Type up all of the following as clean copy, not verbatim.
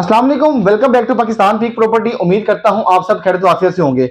अस्सलाम वालेकुम, welcome back to Pakistan peak property. उम्मीद करता हूं आप सब खैर आफियत से होंगे।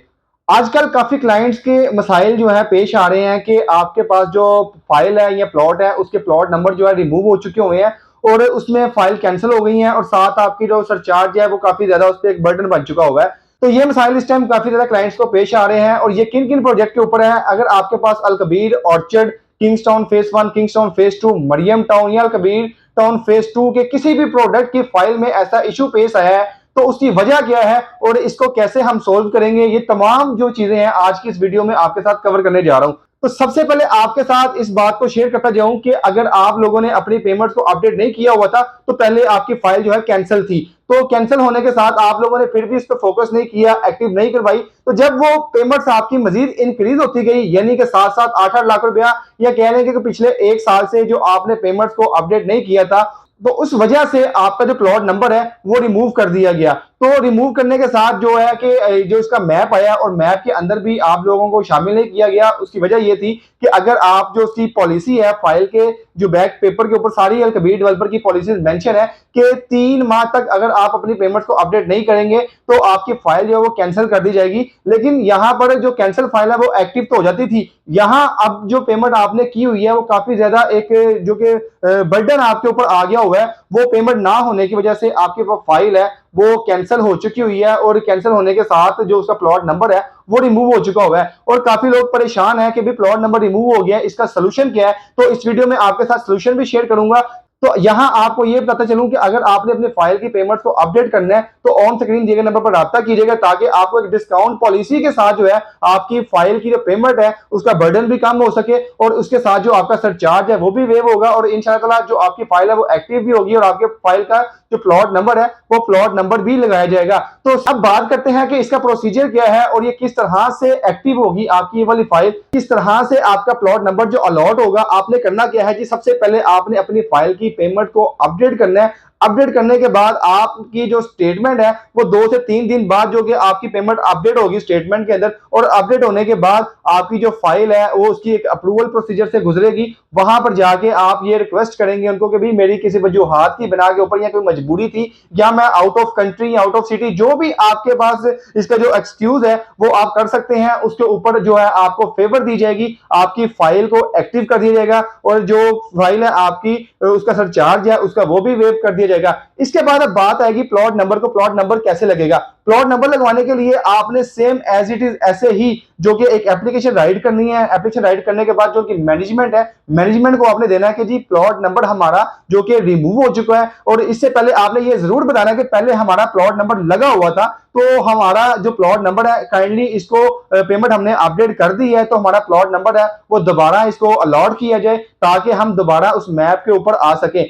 आजकल काफ़ी क्लाइंट्स के मसाइल जो है पेश आ रहे हैं कि आपके पास जो फाइल है या प्लॉट है उसके प्लॉट नंबर जो है रिमूव हो चुके हुए हैं और उसमें फाइल कैंसिल हो गई है और साथ आपकी जो सरचार्ज है वो काफ़ी ज़्यादा उस पर एक बर्डन बन चुका हुआ है। तो ये मसाइल इस टाइम काफ़ी ज़्यादा क्लाइंट्स को पेश आ रहे हैं और ये किन किन प्रोजेक्ट के ऊपर है। अगर आपके पास Alkabir orchard, Kingstown phase 1, Kingstown phase 2, Maryam town या अलकबीर टाउन फेज 2 के किसी भी प्रोडक्ट की फाइल में ऐसा इशू पेश आया है तो उसकी वजह क्या है और इसको कैसे हम सोल्व करेंगे, ये तमाम जो चीजें हैं आज की इस वीडियो में आपके साथ कवर करने जा रहा हूं। तो सबसे पहले आपके साथ इस बात को शेयर करता जाऊं कि अगर आप लोगों ने अपनी पेमेंट्स को अपडेट नहीं किया हुआ था तो पहले आपकी फाइल जो है कैंसिल थी, तो कैंसिल होने के साथ आप लोगों ने फिर भी इस पर फोकस नहीं किया, एक्टिव नहीं करवाई, तो जब वो पेमेंट्स आपकी मजीद इंक्रीज होती गई यानी कि 7-7 8-8 लाख रुपया या कह लेंगे कि पिछले एक साल से जो आपने पेमेंट्स को अपडेट नहीं किया था तो उस वजह से आपका जो प्लॉट नंबर है वो रिमूव कर दिया गया। तो रिमूव करने के साथ जो है कि जो इसका मैप आया और मैप के अंदर भी आप लोगों को शामिल नहीं किया गया। उसकी वजह ये थी कि अगर आप जो उसकी पॉलिसी है फाइल के जो बैक पेपर के ऊपर सारी अलकबीर डेवलपर की पॉलिसीज मेंशन है कि 3 माह तक अगर आप अपनी पेमेंट्स को अपडेट नहीं करेंगे तो आपकी फाइल जो है वो कैंसिल कर दी जाएगी। लेकिन यहाँ पर जो कैंसिल फाइल है वो एक्टिव तो हो जाती थी, यहाँ अब जो पेमेंट आपने की हुई है वो काफी ज्यादा एक जो कि बर्डन आपके ऊपर आ गया हुआ है। वो पेमेंट ना होने की वजह से आपकी जो फाइल है वो कैंसिल हो चुकी हुई है और कैंसिल होने के साथ जो उसका प्लॉट नंबर है वो रिमूव हो चुका हुआ है और काफी लोग परेशान हैं कि भी प्लॉट नंबर रिमूव हो गया है, इसका सोल्यूशन क्या है। तो इस वीडियो में आपके साथ सोल्यूशन भी शेयर करूंगा। तो यहां आपको यह बताता चलूं कि अगर आपने अपने फाइल की पेमेंट्स को अपडेट करना है तो ऑन स्क्रीन दिए गए नंबर पर राब्ता कीजिएगा ताकि आपको एक डिस्काउंट पॉलिसी के साथ जो है आपकी फाइल की जो पेमेंट है उसका बर्डन भी कम हो सके और उसके साथ जो आपका सरचार्ज है वो भी वेव होगा और इंशाल्लाह जो आपकी फाइल है वो एक्टिव भी होगी और आपके फाइल का जो प्लॉट नंबर है वो प्लॉट नंबर भी लगाया जाएगा। तो अब बात करते हैं कि इसका प्रोसीजर क्या है और ये किस तरह से एक्टिव होगी आपकी ये वाली फाइल, किस तरह से आपका प्लॉट नंबर जो अलॉट होगा। आपने करना क्या है जी, सबसे पहले आपने अपनी फाइल की पेमेंट को अपडेट करना है। अपडेट करने के बाद आपकी जो स्टेटमेंट है वो 2 से 3 दिन बाद जो कि आपकी पेमेंट अपडेट होगी स्टेटमेंट के अंदर और अपडेट होने के बाद आपकी जो फाइल है वो उसकी एक अप्रूवल प्रोसीजर से गुजरेगी। वहां पर जाके आप ये रिक्वेस्ट करेंगे उनको कि भी मेरी किसी वजूहात की बिना के ऊपर या कोई मजबूरी थी या मैं आउट ऑफ कंट्री या आउट ऑफ सिटी, जो भी आपके पास इसका जो एक्सक्यूज है वो आप कर सकते हैं। उसके ऊपर जो है आपको फेवर दी जाएगी, आपकी फाइल को एक्टिव कर दिया जाएगा और जो फाइल है आपकी उसका सरचार्ज है उसका वो भी वेव कर दिया जाएगा। इसके बाद अब बात आएगी प्लॉट नंबर को, प्लॉट नंबर कैसे लगेगा। प्लॉट नंबर लगवाने के लिए आपने सेम एज इट इज ऐसे ही जो कि एक एप्लीकेशन राइट करनी है। एप्लीकेशन राइट करने के बाद जो कि मैनेजमेंट है, मैनेजमेंट को आपने देना है कि जी प्लॉट नंबर हमारा जो कि रिमूव हो चुका है और इससे पहले आपने ये जरूर बताना है कि पहले हमारा प्लॉट नंबर लगा हुआ था तो हमारा जो प्लॉट नंबर है काइंडली इसको पेमेंट हमने अपडेट कर दी है तो हमारा प्लॉट नंबर है वो दोबारा इसको अलॉट किया जाए ताकि हम दोबारा उस मैप के ऊपर आ सके।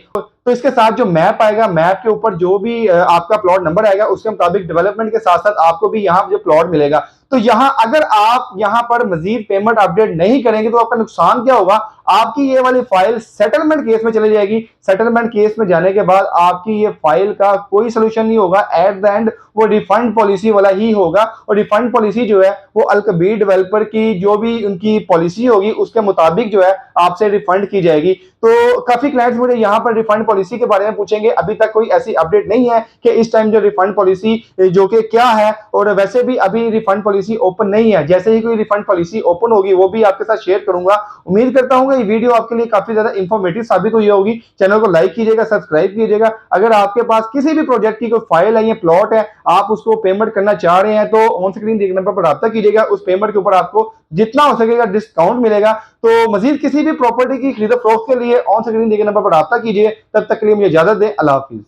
तो इसके साथ जो मैप आएगा, मैप के ऊपर जो भी आपका प्लॉट नंबर आएगा उसके मुताबिक डेवलपमेंट के साथ साथ आपको भी यहाँ जो प्लॉट मिलेगा। तो यहां अगर आप यहां पर मजीद पेमेंट अपडेट नहीं करेंगे तो आपका नुकसान क्या होगा, आपकी ये वाली फाइल सेटलमेंट केस में चली जाएगी। सेटलमेंट केस में जाने के बाद आपकी ये फाइल का कोई सोल्यूशन नहीं होगा, एट द एंड वो रिफंड पॉलिसी वाला ही होगा और रिफंड पॉलिसी जो है वो अलकबीर डेवलपर की जो भी उनकी पॉलिसी होगी उसके मुताबिक जो है आपसे रिफंड की जाएगी। तो काफी क्लाइंट्स मुझे यहाँ पर रिफंड पॉलिसी के बारे में पूछेंगे, अभी तक कोई ऐसी अपडेट नहीं है कि इस टाइम जो रिफंड पॉलिसी जो कि क्या है और वैसे भी अभी रिफंड पॉलिसी ओपन नहीं है। जैसे ही कोई रिफंड पॉलिसी ओपन होगी वो भी आपके साथ शेयर करूंगा। उम्मीद करता हूं ये वीडियो आपके लिए काफी ज्यादा इंफॉर्मेटिव साबित हुई होगी। चैनल को लाइक कीजिएगा, सब्सक्राइब कीजिएगा। अगर आपके पास किसी भी प्रोजेक्ट की कोई फाइल है या प्लॉट है आप उसको पेमेंट करना चाह रहे हैं तो ऑन स्क्रीन दिए गए नंबर पर राब्ता कीजिएगा। उस पेमेंट के ऊपर आपको जितना हो सकेगा डिस्काउंट मिलेगा। तो मजीद किसी भी प्रॉपर्टी की खरीद फरोख्त के लिए ऑन स्क्रीन दिए गए नंबर पर राब्ता कीजिए। तब तक के लिए मुझे इजाजत दें। अल्लाह हाफिज।